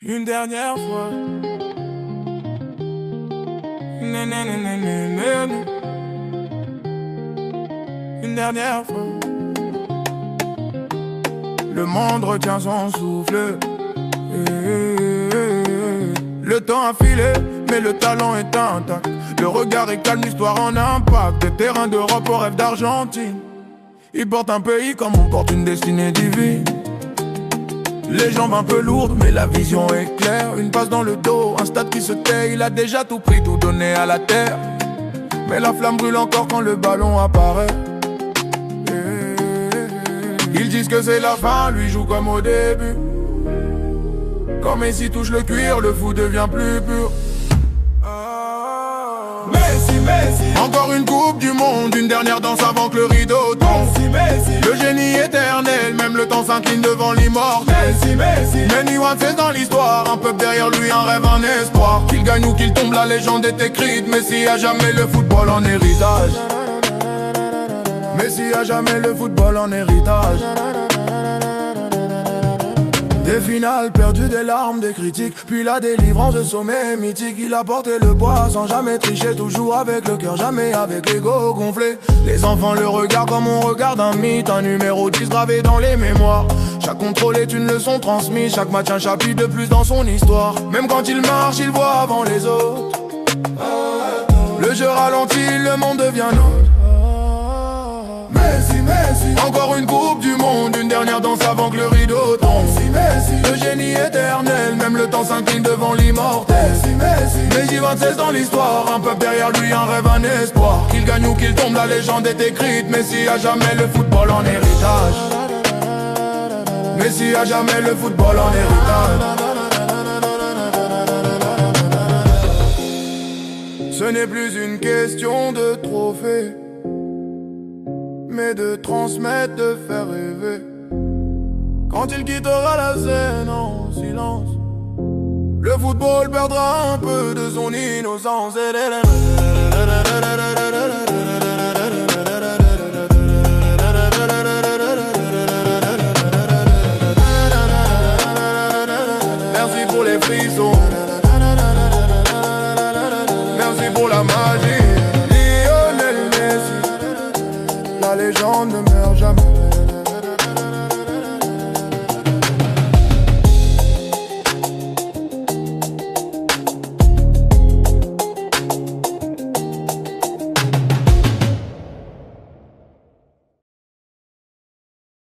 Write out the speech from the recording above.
Une dernière fois. Une dernière fois. Le monde retient son souffle. Le temps a filé, mais le talent est intact. Le regard est calme, l'histoire en impact. Des terrains d'Europe au rêve d'Argentine. Il porte un pays comme on porte une destinée divine. Les jambes un peu lourdes, mais la vision est claire. Une passe dans le dos, un stade qui se tait. Il a déjà tout pris, tout donné à la terre. Mais la flamme brûle encore quand le ballon apparaît. Ils disent que c'est la fin, lui joue comme au début. Quand Messi touche le cuir, le fou devient plus pur. Messi, Messi. Encore une coupe du monde, une dernière danse avant que le rideau tombe. Messi, Messi. Le génie éternel, même le temps s'incline devant l'immortel. Messi, Messi. Many one face dans l'histoire, un peuple derrière lui, un rêve, un espoir. Qu'il gagne ou qu'il tombe, la légende est écrite. Messi a jamais le football en héritage. Messi a jamais le football en héritage. Des finales perdues, des larmes, des critiques. Puis la délivrance de sommet mythique. Il a porté le poids sans jamais tricher. Toujours avec le cœur, jamais avec l'ego gonflé. Les enfants le regardent comme on regarde un mythe. Un numéro 10 gravé dans les mémoires. Chaque contrôle est une leçon transmise. Chaque match un chapitre de plus dans son histoire. Même quand il marche, il voit avant les autres. Le jeu ralentit, le monde devient nôtre. Messi, Messi. Encore une coupe du monde, une dernière danse avant que le rideau tombe. Messi, Messi. Le génie éternel, même le temps s'incline devant l'immortel. Messi, Messi. Messi 26 dans l'histoire, un peuple derrière lui, un rêve, un espoir. Qu'il gagne ou qu'il tombe, la légende est écrite. Messi a jamais le football en héritage. Messi a jamais le football en héritage. Ce n'est plus une question de trophée, mais de transmettre, de faire rêver. Quand il quittera la scène en silence, le football perdra un peu de son innocence. Merci pour les frissons.